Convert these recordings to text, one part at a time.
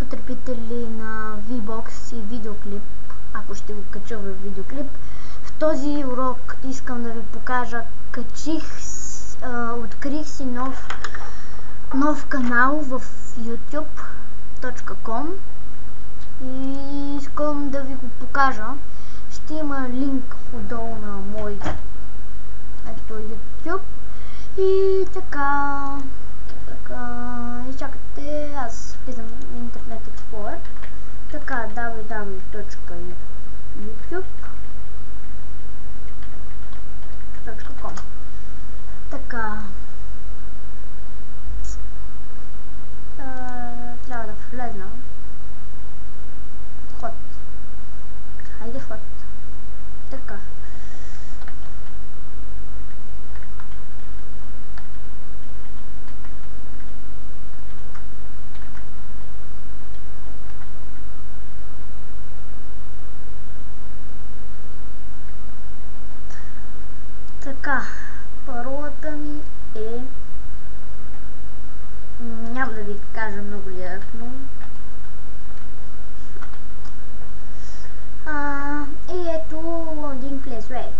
потребители на VBOX и видеоклип, ако ще го кача в видеоклип. В този урок искам да ви покажа, открих си нов канал в youtube.com и искам да ви го покажа. Ще има линк отдолу на мой YouTube и така и чакате, аз влизам в Internet Explorer, така www.youtube.com. така трябва да влезна. Ход. Хайде ход. Така. Така, паролата ми е... няма да ви кажа много лесно. И ето Loading Place Wait.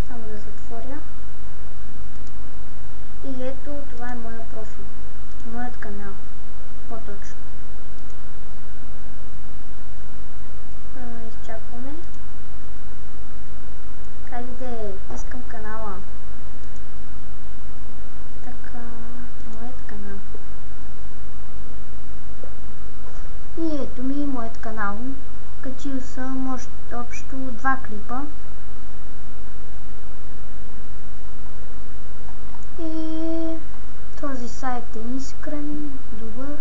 Само да затворя. И ето това е моят профил. Моят канал. По-точно. Изчакваме. Хайде, искам канала. Така, моят канал. И ето ми моят канал. Качил съм общо 2 клипа. И този сайт е искрен, добър.